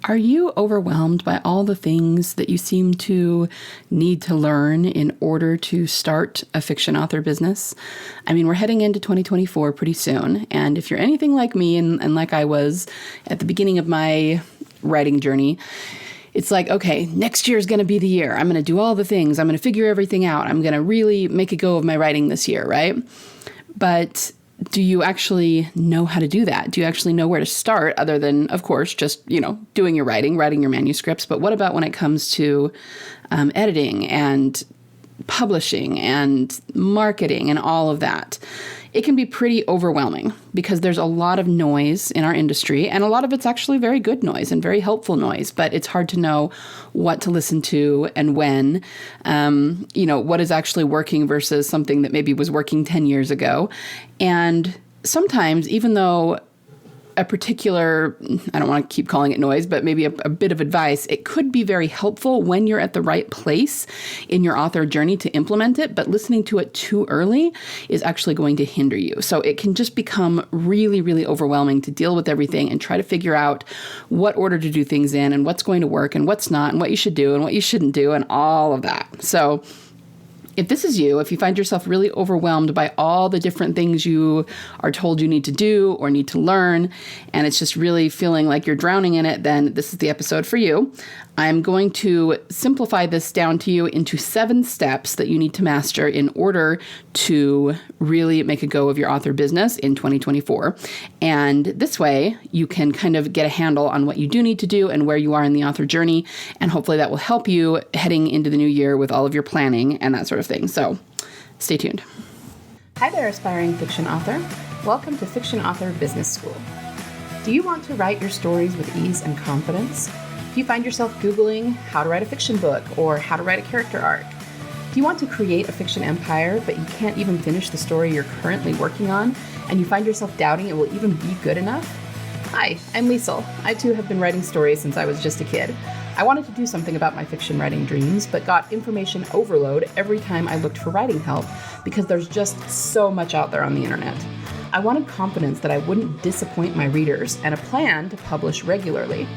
Are you overwhelmed by all the things that you seem to need to learn in order to start a fiction author business? I mean, we're heading into 2024 pretty soon. And if you're anything like me and like I was at the beginning of my writing journey, it's like, okay, next year is going to be the year. I'm going to do all the things. I'm going to figure everything out. I'm going to really make a go of my writing this year, right? But do you actually know how to do that? Do you actually know where to start other than, of course, just, doing your writing your manuscripts? But what about when it comes to editing and publishing and marketing and all of that? It can be pretty overwhelming because there's a lot of noise in our industry, and a lot of it's actually very good noise and very helpful noise, but it's hard to know what to listen to and when, what is actually working versus something that maybe was working 10 years ago. And sometimes, even though a particular, I don't want to keep calling it noise, but maybe a bit of advice, it could be very helpful when you're at the right place in your author journey to implement it, but listening to it too early is actually going to hinder you. So it can just become really, really overwhelming to deal with everything and try to figure out what order to do things in and what's going to work and what's not and what you should do and what you shouldn't do and all of that. So if this is you, if you find yourself really overwhelmed by all the different things you are told you need to do or need to learn, and it's just really feeling like you're drowning in it, then this is the episode for you. I'm going to simplify this down to you into 7 steps that you need to master in order to really make a go of your author business in 2024. And this way, you can kind of get a handle on what you do need to do and where you are in the author journey. And hopefully that will help you heading into the new year with all of your planning and that sort of thing. So stay tuned. Hi there, aspiring fiction author. Welcome to Fiction Author Business School. Do you want to write your stories with ease and confidence? Do you find yourself Googling how to write a fiction book or how to write a character arc? Do you want to create a fiction empire, but you can't even finish the story you're currently working on, and you find yourself doubting it will even be good enough? Hi, I'm Liesl. I too have been writing stories since I was just a kid. I wanted to do something about my fiction writing dreams, but got information overload every time I looked for writing help because there's just so much out there on the internet. I wanted confidence that I wouldn't disappoint my readers and a plan to publish regularly.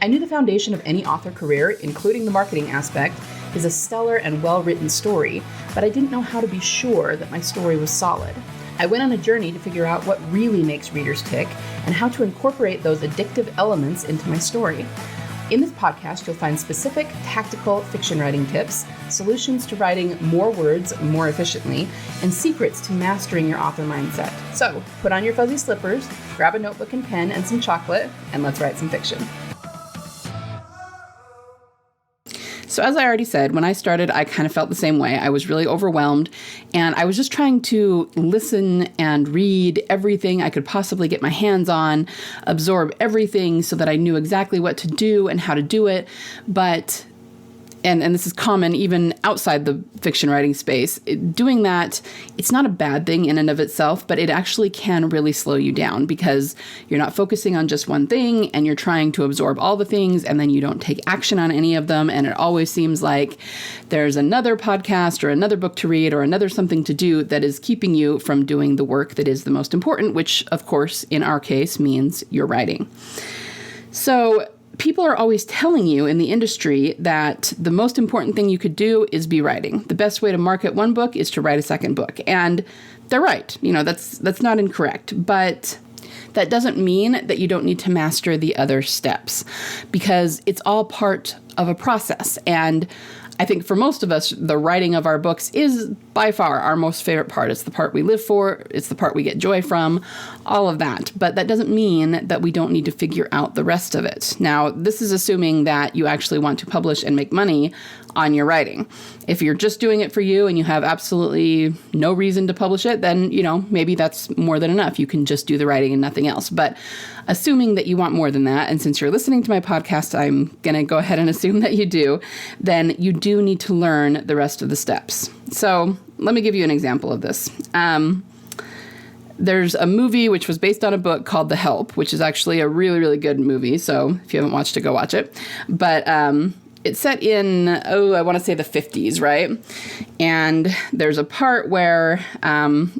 I knew the foundation of any author career, including the marketing aspect, is a stellar and well-written story, but I didn't know how to be sure that my story was solid. I went on a journey to figure out what really makes readers tick and how to incorporate those addictive elements into my story. In this podcast, you'll find specific, tactical fiction writing tips, solutions to writing more words more efficiently, and secrets to mastering your author mindset. So, put on your fuzzy slippers, grab a notebook and pen and some chocolate, and let's write some fiction. So as I already said, when I started, I kind of felt the same way. I was really overwhelmed, and I was just trying to listen and read everything I could possibly get my hands on, absorb everything so that I knew exactly what to do and how to do it. But and this is common even outside the fiction writing space, doing that, it's not a bad thing in and of itself, but it actually can really slow you down because you're not focusing on just one thing and you're trying to absorb all the things and then you don't take action on any of them. And it always seems like there's another podcast or another book to read or another something to do that is keeping you from doing the work that is the most important, which of course, in our case, means your writing. So people are always telling you in the industry that the most important thing you could do is be writing. The best way to market one book is to write a second book. And they're right. That's not incorrect. But that doesn't mean that you don't need to master the other steps because it's all part of a process. And I think for most of us, the writing of our books is by far our most favorite part. It's the part we live for. It's the part we get joy from, all of that. But that doesn't mean that we don't need to figure out the rest of it. Now, this is assuming that you actually want to publish and make money on your writing. If you're just doing it for you and you have absolutely no reason to publish it, then, maybe that's more than enough. You can just do the writing and nothing else. But assuming that you want more than that, and since you're listening to my podcast, I'm going to go ahead and assume that you do, then you do need to learn the rest of the steps. So let me give you an example of this. There's a movie which was based on a book called The Help, which is actually a really, really good movie. So if you haven't watched it, go watch it. But it's set in, I want to say the 50s, right? And there's a part where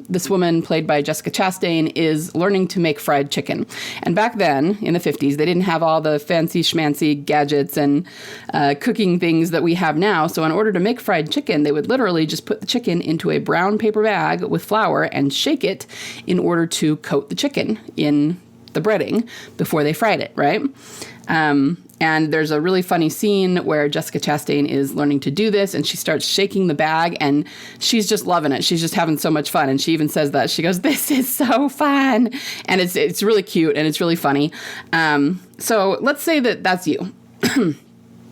this woman played by Jessica Chastain is learning to make fried chicken. And back then, in the 50s, they didn't have all the fancy schmancy gadgets and cooking things that we have now. So in order to make fried chicken, they would literally just put the chicken into a brown paper bag with flour and shake it in order to coat the chicken in the breading before they fried it, right? And there's a really funny scene where Jessica Chastain is learning to do this, and she starts shaking the bag, and she's just loving it. She's just having so much fun. And she even says that. She goes, "This is so fun." And it's really cute, and it's really funny. So let's say that that's you.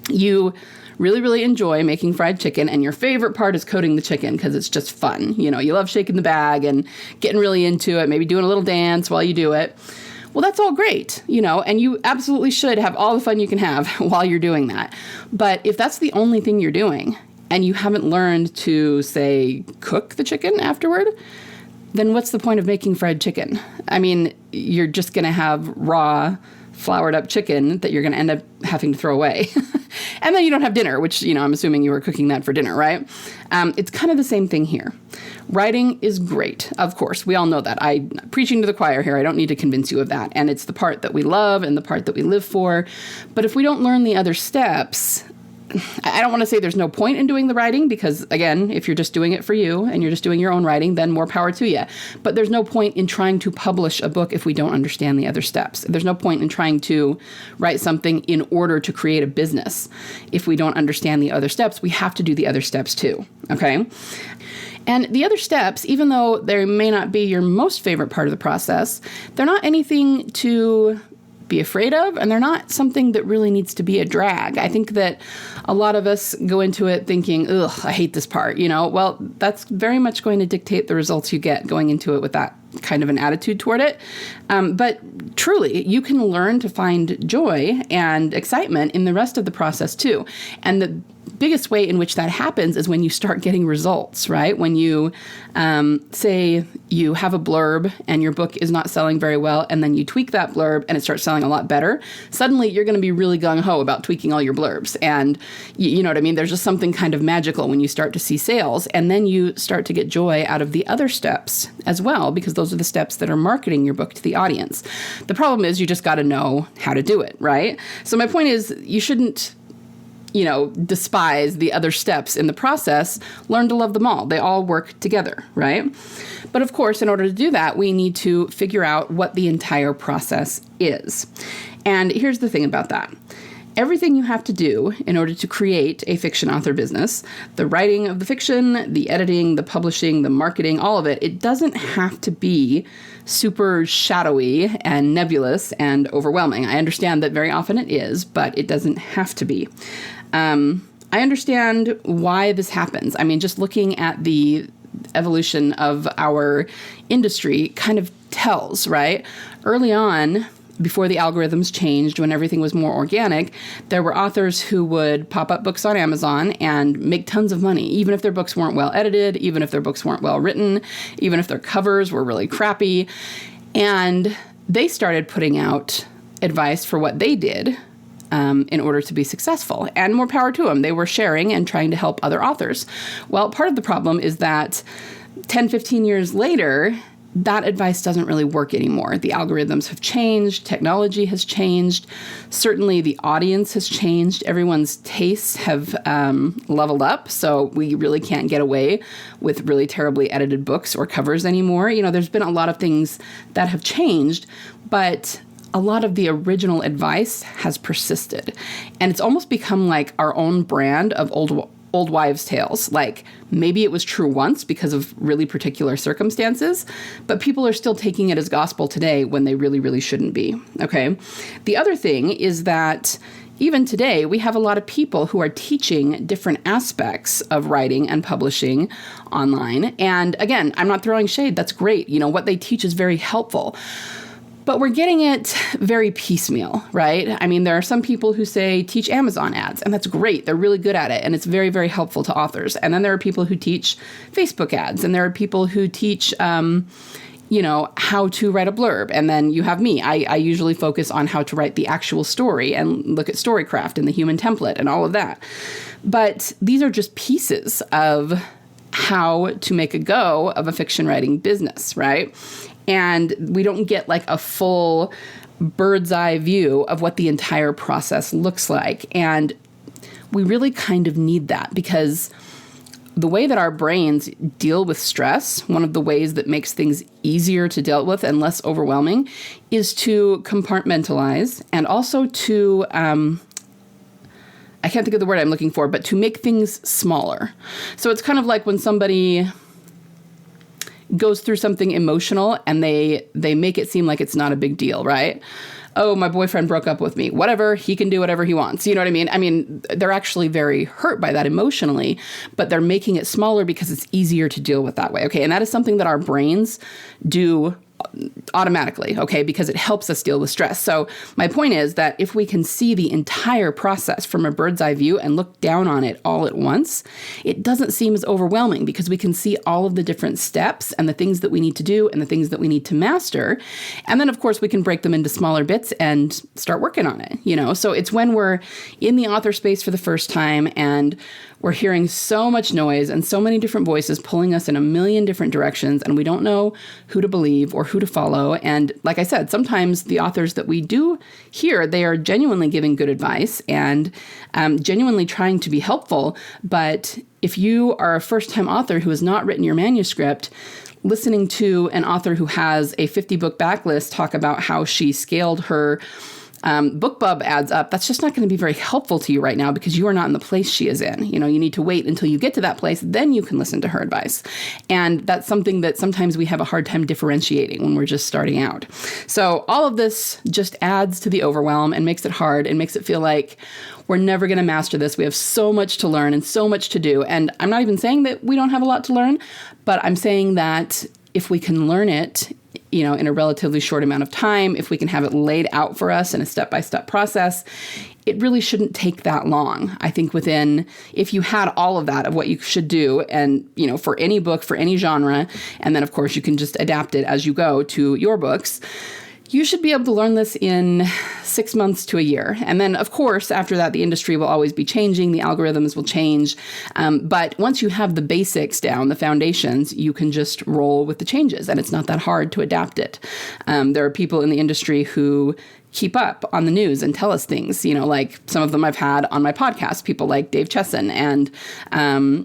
You really, really enjoy making fried chicken, and your favorite part is coating the chicken because it's just fun. You know, you love shaking the bag and getting really into it, maybe doing a little dance while you do it. Well, that's all great, you know, and you absolutely should have all the fun you can have while you're doing that. But if that's the only thing you're doing and you haven't learned to, say, cook the chicken afterward, then what's the point of making fried chicken? I mean, you're just going to have raw, floured up chicken that you're going to end up having to throw away. And then you don't have dinner, which, you know, I'm assuming you were cooking that for dinner, right? It's kind of the same thing here. Writing is great, of course. We all know that. I'm preaching to the choir here. I don't need to convince you of that. And it's the part that we love and the part that we live for. But if we don't learn the other steps, I don't want to say there's no point in doing the writing because, again, if you're just doing it for you and you're just doing your own writing, then more power to you. But there's no point in trying to publish a book if we don't understand the other steps. There's no point in trying to write something in order to create a business. If we don't understand the other steps, we have to do the other steps too, okay? And the other steps, even though they may not be your most favorite part of the process, they're not anything to be afraid of, and they're not something that really needs to be a drag. I think that a lot of us go into it thinking, ugh, I hate this part, you know? Well, that's very much going to dictate the results you get going into it with that kind of an attitude toward it. But truly, you can learn to find joy and excitement in the rest of the process too. And the biggest way in which that happens is when you start getting results, right? When you say you have a blurb and your book is not selling very well, and then you tweak that blurb and it starts selling a lot better, suddenly you're going to be really gung-ho about tweaking all your blurbs. And you know what I mean? There's just something kind of magical when you start to see sales, and then you start to get joy out of the other steps as well, because those are the steps that are marketing your book to the audience. The problem is you just got to know how to do it, right? So my point is you shouldn't despise the other steps in the process. Learn to love them all. They all work together, right? But of course, in order to do that, we need to figure out what the entire process is. And here's the thing about that. Everything you have to do in order to create a fiction author business, the writing of the fiction, the editing, the publishing, the marketing, all of it, it doesn't have to be super shadowy and nebulous and overwhelming. I understand that very often it is, but it doesn't have to be. I understand why this happens. I mean, just looking at the evolution of our industry kind of tells, right? Early on, before the algorithms changed, when everything was more organic, there were authors who would pop up books on Amazon and make tons of money, even if their books weren't well edited, even if their books weren't well written, even if their covers were really crappy. And they started putting out advice for what they did in order to be successful. And more power to them. They were sharing and trying to help other authors. Well, part of the problem is that 10, 15 years later, that advice doesn't really work anymore. The algorithms have changed. Technology has changed. Certainly the audience has changed. Everyone's tastes have leveled up. So we really can't get away with really terribly edited books or covers anymore. You know, there's been a lot of things that have changed, but a lot of the original advice has persisted. And it's almost become like our own brand of old wives' tales. Like, maybe it was true once because of really particular circumstances, but people are still taking it as gospel today when they really, really shouldn't be. Okay. The other thing is that even today, we have a lot of people who are teaching different aspects of writing and publishing online. And again, I'm not throwing shade. That's great. You know, what they teach is very helpful. But we're getting it very piecemeal, right? I mean, there are some people who say teach Amazon ads, and that's great. They're really good at it, and it's very, very helpful to authors. And then there are people who teach Facebook ads, and there are people who teach, how to write a blurb. And then you have me. I usually focus on how to write the actual story and look at storycraft and the human template and all of that. But these are just pieces of how to make a go of a fiction writing business, right? And we don't get like a full bird's eye view of what the entire process looks like. And we really kind of need that, because the way that our brains deal with stress, one of the ways that makes things easier to deal with and less overwhelming, is to compartmentalize and also to, I can't think of the word I'm looking for, but to make things smaller. So it's kind of like when somebody goes through something emotional and they make it seem like it's not a big deal, right? Oh, my boyfriend broke up with me. Whatever, he can do whatever he wants. You know what I mean? I mean, they're actually very hurt by that emotionally, but they're making it smaller because it's easier to deal with that way. Okay, and that is something that our brains do automatically, okay, because it helps us deal with stress. So my point is that if we can see the entire process from a bird's eye view and look down on it all at once, it doesn't seem as overwhelming, because we can see all of the different steps and the things that we need to do and the things that we need to master. And then, of course, we can break them into smaller bits and start working on it, So it's when we're in the author space for the first time and we're hearing so much noise and so many different voices pulling us in a million different directions, and we don't know who to believe or who to follow. And like I said, sometimes the authors that we do hear, they are genuinely giving good advice and genuinely trying to be helpful. But if you are a first-time author who has not written your manuscript, listening to an author who has a 50-book backlist talk about how she scaled her BookBub adds up, that's just not going to be very helpful to you right now, because you are not in the place she is in. You need to wait until you get to that place, then you can listen to her advice. And that's something that sometimes we have a hard time differentiating when we're just starting out. So all of this just adds to the overwhelm and makes it hard and makes it feel like we're never going to master this. We have so much to learn and so much to do. And I'm not even saying that we don't have a lot to learn, but I'm saying that if we can learn it in a relatively short amount of time, if we can have it laid out for us in a step-by-step process, it really shouldn't take that long. I think if you had all of that of what you should do, and, for any book, for any genre, and then of course you can just adapt it as you go to your books, you should be able to learn this in 6 months to a year. And then, of course, after that, the industry will always be changing. The algorithms will change. But once you have the basics down, the foundations, you can just roll with the changes. And it's not that hard to adapt it. There are people in the industry who keep up on the news and tell us things, like some of them I've had on my podcast, people like Dave Chesson and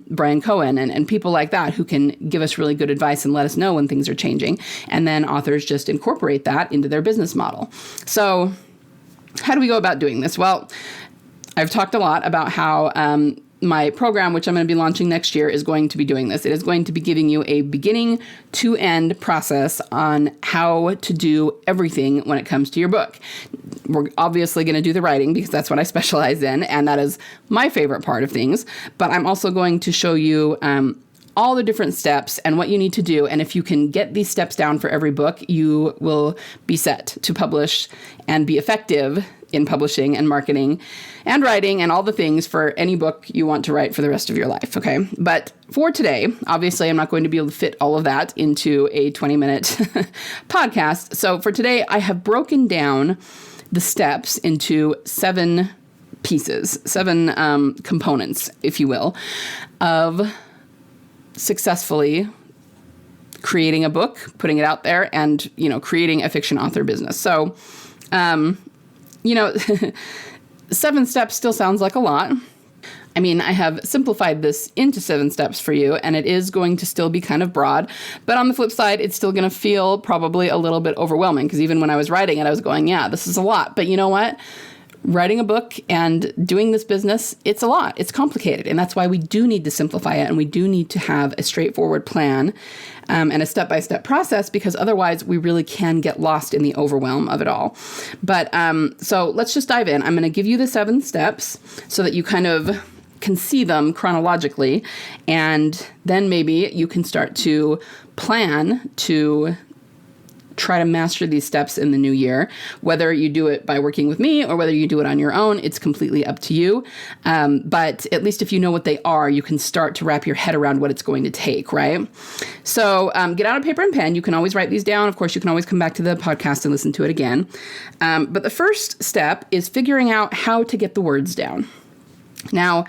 Brian Cohen and people like that, who can give us really good advice and let us know when things are changing. And then authors just incorporate that into their business model. So how do we go about doing this? Well, I've talked a lot about how my program, which I'm going to be launching next year, is going to be doing this. It is going to be giving you a beginning to end process on how to do everything when it comes to your book. We're obviously going to do the writing, because that's what I specialize in, and that is my favorite part of things. But I'm also going to show you all the different steps and what you need to do. And if you can get these steps down for every book, you will be set to publish and be effective in publishing and marketing and writing and all the things for any book you want to write for the rest of your life, okay? But for today, obviously, I'm not going to be able to fit all of that into a 20-minute podcast. So for today, I have broken down the steps into 7 pieces, 7 components, if you will, of successfully creating a book, putting it out there, and, creating a fiction author business. So, 7 steps still sounds like a lot. I mean, I have simplified this into 7 steps for you, and it is going to still be kind of broad. But on the flip side, it's still going to feel probably a little bit overwhelming, because even when I was writing it, I was going, yeah, this is a lot. But you know what? Writing a book and doing this business, it's a lot. It's complicated. And that's why we do need to simplify it. And we do need to have a straightforward plan and a step-by-step process, because otherwise we really can get lost in the overwhelm of it all. But so let's just dive in. I'm going to give you the 7 steps so that you kind of can see them chronologically. And then maybe you can start to plan to try to master these steps in the new year. Whether you do it by working with me or whether you do it on your own, it's completely up to you. But at least if you know what they are, you can start to wrap your head around what it's going to take, right? So get out a paper and pen. You can always write these down. Of course, you can always come back to the podcast and listen to it again. But the first step is figuring out how to get the words down. Now,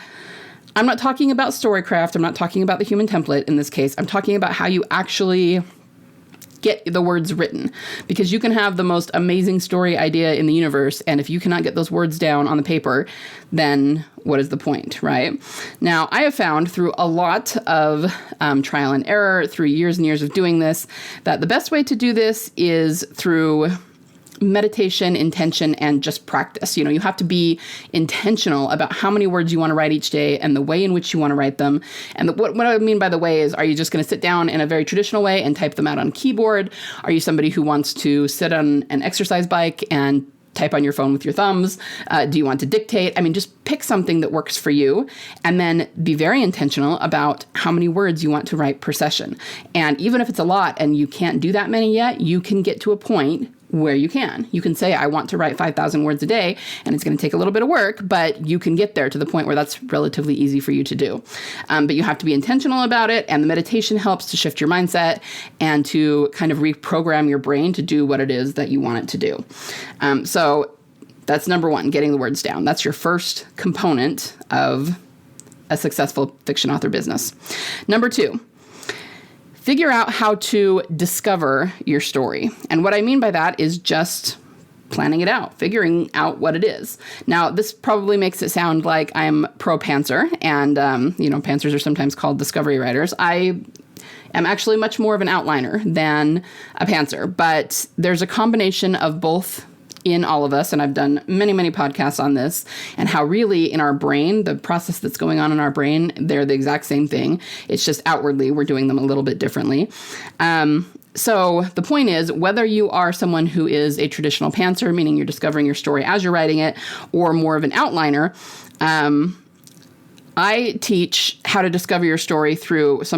I'm not talking about storycraft. I'm not talking about the human template in this case. I'm talking about how you actually get the words written, because you can have the most amazing story idea in the universe, and if you cannot get those words down on the paper, then what is the point, right? Now, I have found through a lot of trial and error, through years and years of doing this, that the best way to do this is through meditation, intention, and just practice. You have to be intentional about how many words you want to write each day and the way in which you want to write them. And what I mean by the way is, are you just going to sit down in a very traditional way and type them out on keyboard? Are you somebody who wants to sit on an exercise bike and type on your phone with your thumbs? Do you want to dictate? I mean, just pick something that works for you, and then be very intentional about how many words you want to write per session. And even if it's a lot and you can't do that many yet, you can get to a point where you can. You can say, I want to write 5,000 words a day, and it's going to take a little bit of work, but you can get there to the point where that's relatively easy for you to do. But you have to be intentional about it, and the meditation helps to shift your mindset and to kind of reprogram your brain to do what it is that you want it to do. So that's number one, getting the words down. That's your first component of a successful fiction author business. Number two, figure out how to discover your story. And what I mean by that is just planning it out, figuring out what it is. Now, this probably makes it sound like I'm pro-pantser, and, pantsers are sometimes called discovery writers. I am actually much more of an outliner than a pantser, but there's a combination of both in all of us, and I've done many, many podcasts on this, and how really in our brain, the process that's going on in our brain, they're the exact same thing. It's just outwardly, we're doing them a little bit differently. So the point is, whether you are someone who is a traditional pantser, meaning you're discovering your story as you're writing it, or more of an outliner, I teach how to discover your story through it's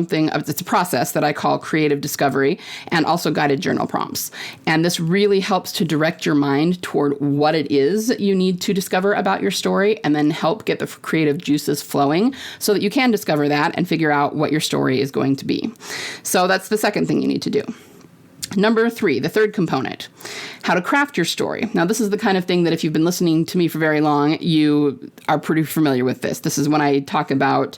a process that I call creative discovery, and also guided journal prompts. And this really helps to direct your mind toward what it is you need to discover about your story, and then help get the creative juices flowing so that you can discover that and figure out what your story is going to be. So that's the second thing you need to do. Number three, the third component, how to craft your story. Now, this is the kind of thing that if you've been listening to me for very long, you are pretty familiar with this. This is when I talk about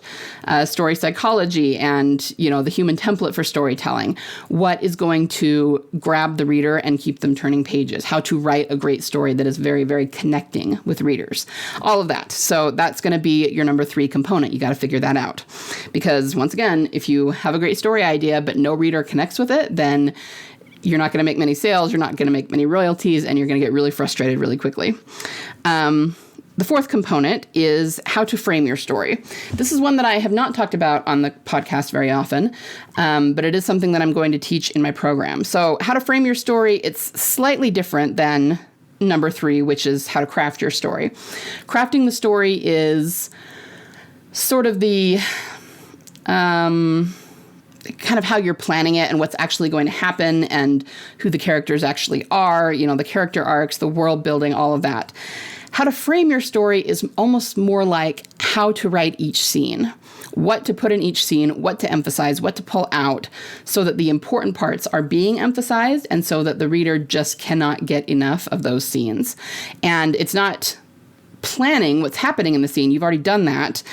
story psychology and, the human template for storytelling. What is going to grab the reader and keep them turning pages? How to write a great story that is very, very connecting with readers. All of that. So that's going to be your number three component. You got to figure that out. Because once again, if you have a great story idea, but no reader connects with it, then you're not going to make many sales, you're not going to make many royalties, and you're going to get really frustrated really quickly. The fourth component is how to frame your story. This is one that I have not talked about on the podcast very often, but it is something that I'm going to teach in my program. So how to frame your story, it's slightly different than number three, which is how to craft your story. Crafting the story is sort of the kind of how you're planning it and what's actually going to happen and who the characters actually are, the character arcs, the world building, all of that. How to frame your story is almost more like how to write each scene, what to put in each scene, what to emphasize, what to pull out, so that the important parts are being emphasized and so that the reader just cannot get enough of those scenes. And it's not planning what's happening in the scene. You've already done that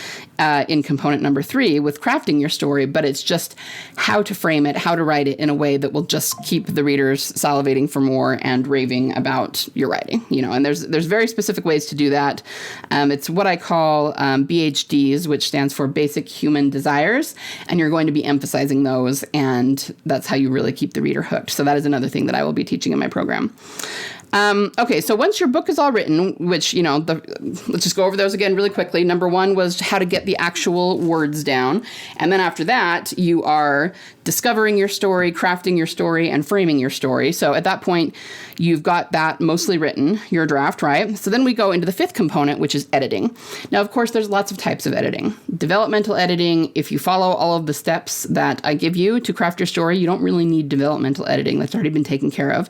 in component number three with crafting your story, but it's just how to frame it, how to write it in a way that will just keep the readers salivating for more and raving about your writing, and there's very specific ways to do that. It's what I call BHDs, which stands for basic human desires, and you're going to be emphasizing those, and that's how you really keep the reader hooked. So that is another thing that I will be teaching in my program. Okay, so once your book is all written, which, let's just go over those again really quickly. Number one was how to get the actual words down. And then after that, you are discovering your story, crafting your story, and framing your story. So at that point, you've got that mostly written, your draft, right? So then we go into the fifth component, which is editing. Now, of course, there's lots of types of editing. Developmental editing, if you follow all of the steps that I give you to craft your story, you don't really need developmental editing. That's already been taken care of.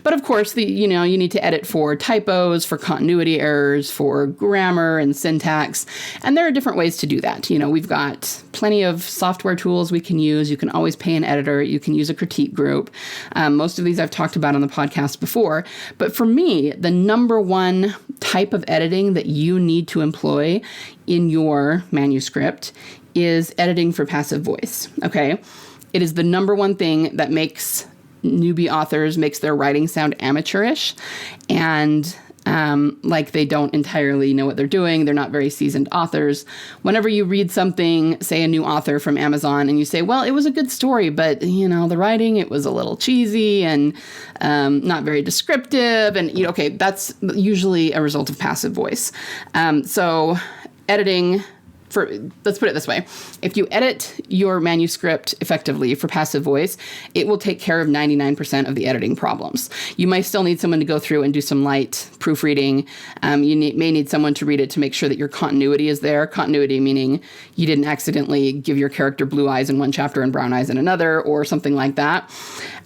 But of course, you need to edit for typos, for continuity errors, for grammar and syntax. And there are different ways to do that. We've got plenty of software tools we can use. You can always pay an editor. You can use a critique group. Most of these I've talked about on the podcast before. But for me, the number one type of editing that you need to employ in your manuscript is editing for passive voice. Okay? It is the number one thing that makes newbie authors, makes their writing sound amateurish and like they don't entirely know what they're doing. They're not very seasoned authors. Whenever you read something, say a new author from Amazon, and you say, well, it was a good story, but, the writing, it was a little cheesy and not very descriptive. And, okay, that's usually a result of passive voice. So editing... let's put it this way. If you edit your manuscript effectively for passive voice, it will take care of 99% of the editing problems. You might still need someone to go through and do some light proofreading. May need someone to read it to make sure that your continuity is there. Continuity meaning you didn't accidentally give your character blue eyes in one chapter and brown eyes in another or something like that.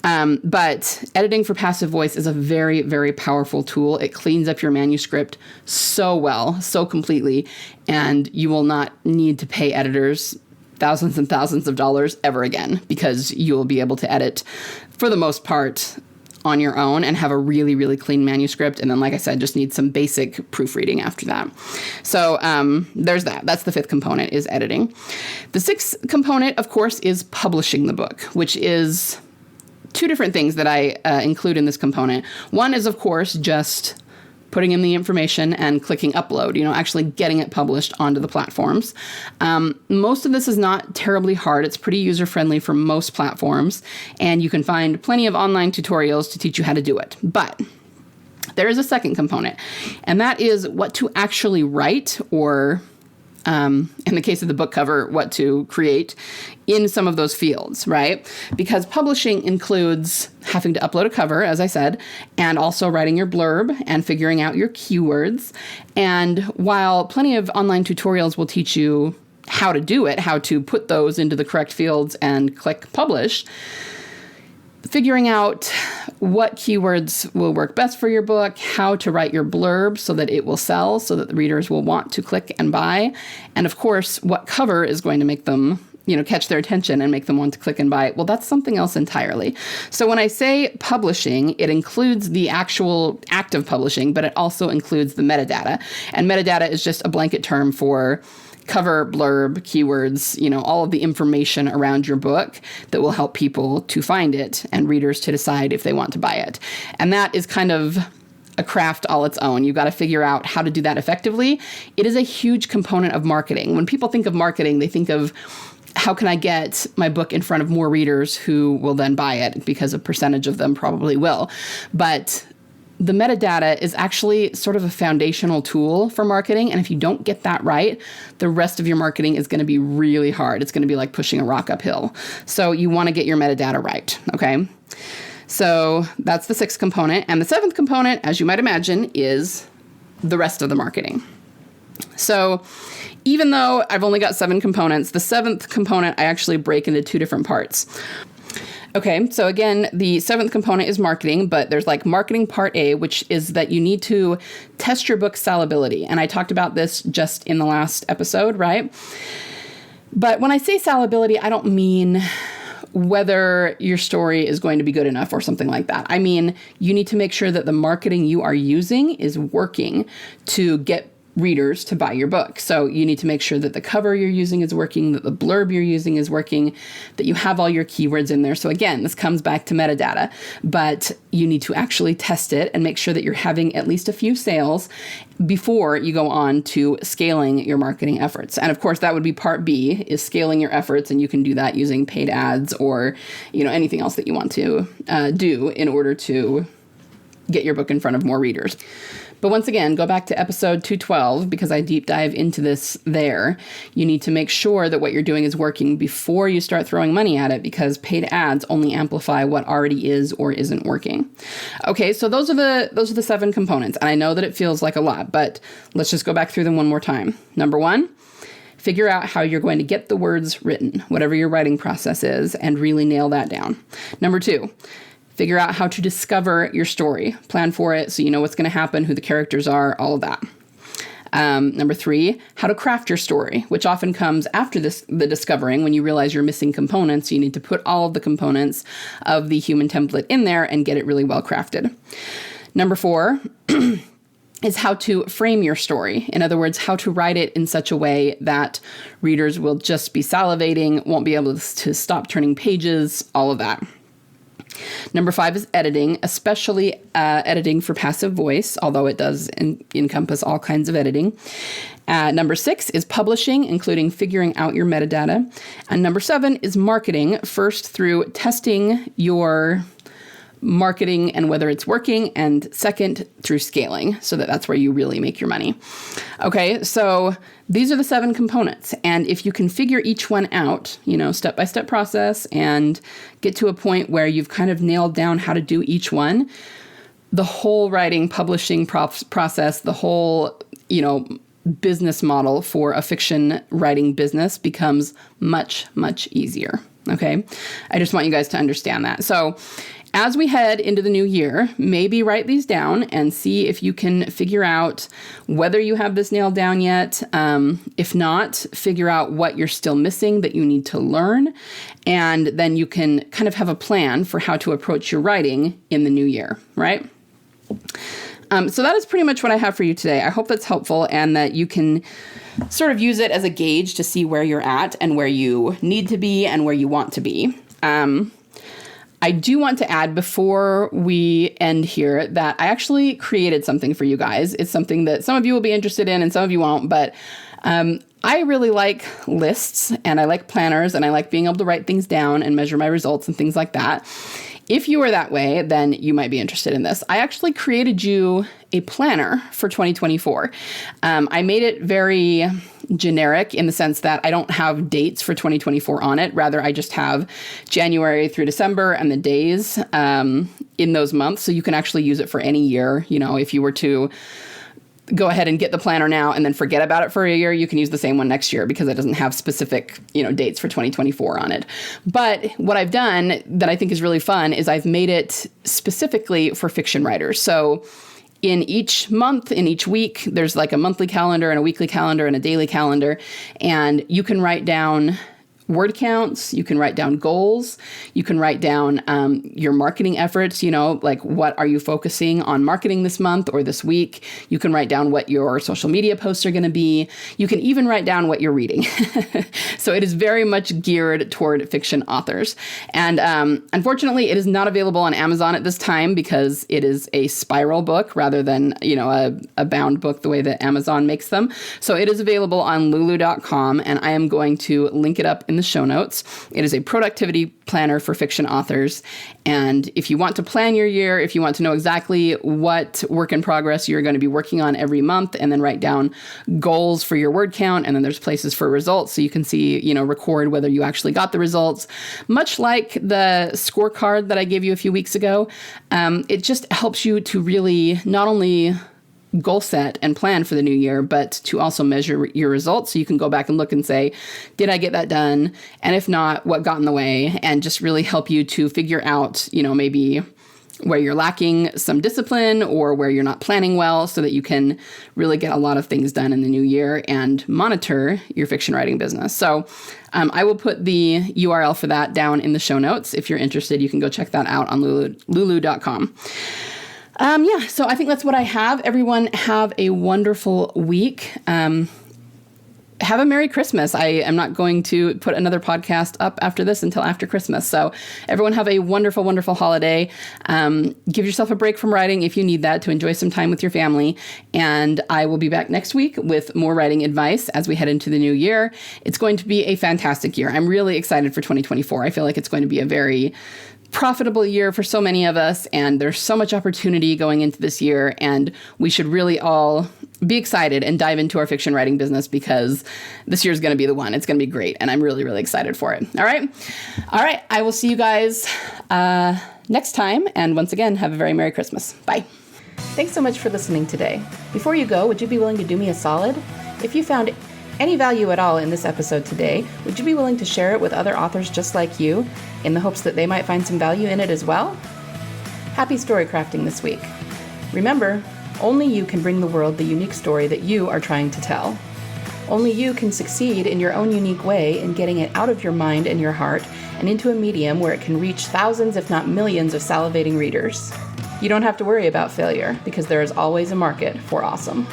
But editing for passive voice is a very, very powerful tool. It cleans up your manuscript so well, so completely, and you will not need to pay editors thousands and thousands of dollars ever again because you will be able to edit, for the most part, on your own and have a really, really clean manuscript. And then, like I said, just need some basic proofreading after that. So there's that. That's the fifth component, is editing. The sixth component, of course, is publishing the book, which is two different things that I include in this component. One is, of course, just putting in the information and clicking upload, actually getting it published onto the platforms. Most of this is not terribly hard. It's pretty user-friendly for most platforms, and you can find plenty of online tutorials to teach you how to do it. But there is a second component, and that is what to actually write, or in the case of the book cover, what to create in some of those fields, right? Because publishing includes having to upload a cover, as I said, and also writing your blurb and figuring out your keywords. And while plenty of online tutorials will teach you how to do it, how to put those into the correct fields and click publish, figuring out what keywords will work best for your book, how to write your blurb so that it will sell, so that the readers will want to click and buy, and of course, what cover is going to make them, catch their attention and make them want to click and buy. Well, that's something else entirely. So when I say publishing, it includes the actual act of publishing, but it also includes the metadata. And metadata is just a blanket term for cover, blurb, keywords, all of the information around your book that will help people to find it and readers to decide if they want to buy it. And that is kind of a craft all its own. You've got to figure out how to do that effectively. It is a huge component of marketing. When people think of marketing, they think of, how can I get my book in front of more readers who will then buy it, because a percentage of them probably will. But the metadata is actually sort of a foundational tool for marketing. And if you don't get that right, the rest of your marketing is going to be really hard. It's going to be like pushing a rock uphill. So you want to get your metadata right. Okay. So that's the sixth component. And the seventh component, as you might imagine, is the rest of the marketing. So even though I've only got 7 components, the seventh component I actually break into 2 different parts. Okay, so again, the seventh component is marketing, but there's like marketing part A, which is that you need to test your book's salability. And I talked about this just in the last episode, right? But when I say salability, I don't mean whether your story is going to be good enough or something like that. I mean, you need to make sure that the marketing you are using is working to get readers to buy your book. So you need to make sure that the cover you're using is working, that the blurb you're using is working, that you have all your keywords in there. So again, this comes back to metadata, but you need to actually test it and make sure that you're having at least a few sales before you go on to scaling your marketing efforts. And of course, that would be part B, is scaling your efforts. And you can do that using paid ads or, anything else that you want to do in order to get your book in front of more readers. But once again, go back to episode 212 because I deep dive into this there. You need to make sure that what you're doing is working before you start throwing money at it, because paid ads only amplify what already is or isn't working. Okay, so those are the 7 components. And I know that it feels like a lot, but let's just go back through them one more time. Number 1, figure out how you're going to get the words written, whatever your writing process is, and really nail that down. Number 2, figure out how to discover your story. Plan for it so you know what's going to happen, who the characters are, all of that. Number 3, how to craft your story, which often comes after the discovering, when you realize you're missing components. You need to put all of the components of the human template in there and get it really well crafted. Number 4 is how to frame your story. In other words, how to write it in such a way that readers will just be salivating, won't be able to stop turning pages, all of that. Number 5 is editing, especially editing for passive voice, although it does encompass all kinds of editing. Number 6 is publishing, including figuring out your metadata. And number 7 is marketing, first through testing your marketing and whether it's working, and second through scaling, so that's where you really make your money. Okay, so these are the 7 components, and if you can figure each one out, step-by-step process, and get to a point where you've kind of nailed down how to do each one, the whole writing, publishing process, the whole, business model for a fiction writing business becomes much, much easier. Okay, I just want you guys to understand that. So as we head into the new year, maybe write these down and see if you can figure out whether you have this nailed down yet. If not, figure out what you're still missing that you need to learn. And then you can kind of have a plan for how to approach your writing in the new year, right? So that is pretty much what I have for you today. I hope that's helpful and that you can sort of use it as a gauge to see where you're at and where you need to be and where you want to be. I do want to add before we end here that I actually created something for you guys. It's something that some of you will be interested in and some of you won't, but I really like lists and I like planners and I like being able to write things down and measure my results and things like that. If you are that way, then you might be interested in this. I actually created you a planner for 2024. I made it very generic in the sense that I don't have dates for 2024 on it. Rather, I just have January through December and the days in those months. So you can actually use it for any year. If you were to go ahead and get the planner now and then forget about it for a year, you can use the same one next year because it doesn't have specific, dates for 2024 on it. But what I've done that I think is really fun is I've made it specifically for fiction writers. So in each month, in each week, there's like a monthly calendar and a weekly calendar and a daily calendar, and you can write down word counts, you can write down goals, you can write down your marketing efforts, like what are you focusing on marketing this month or this week. You can write down what your social media posts are going to be. You can even write down what you're reading. So it is very much geared toward fiction authors. And unfortunately, it is not available on Amazon at this time because it is a spiral book rather than, a bound book the way that Amazon makes them. So it is available on lulu.com, and I am going to link it up in the show notes. It is a productivity planner for fiction authors. And if you want to plan your year, if you want to know exactly what work in progress you're going to be working on every month, and then write down goals for your word count, and then there's places for results so you can see, record whether you actually got the results. Much like the scorecard that I gave you a few weeks ago, it just helps you to really not only goal set and plan for the new year, but to also measure your results. So you can go back and look and say, did I get that done? And if not, what got in the way? And just really help you to figure out, maybe where you're lacking some discipline or where you're not planning well, so that you can really get a lot of things done in the new year and monitor your fiction writing business. So I will put the URL for that down in the show notes. If you're interested, you can go check that out on lulu.com. So I think that's what I have. Everyone have a wonderful week. Have a Merry Christmas. I am not going to put another podcast up after this until after Christmas. So everyone have a wonderful, wonderful holiday. Give yourself a break from writing if you need that to enjoy some time with your family. And I will be back next week with more writing advice as we head into the new year. It's going to be a fantastic year. I'm really excited for 2024. I feel like it's going to be a very profitable year for so many of us, and there's so much opportunity going into this year, and we should really all be excited and dive into our fiction writing business, because this year is going to be the one. It's going to be great, and I'm really, really excited for it. All right. I will see you guys next time, and once again, have a very Merry Christmas. Bye. Thanks so much for listening today. Before you go, would you be willing to do me a solid? If you found any value at all in this episode today, would you be willing to share it with other authors just like you, in the hopes that they might find some value in it as well? Happy story crafting this week. Remember, only you can bring the world the unique story that you are trying to tell. Only you can succeed in your own unique way in getting it out of your mind and your heart and into a medium where it can reach thousands, if not millions, of salivating readers. You don't have to worry about failure, because there is always a market for awesome.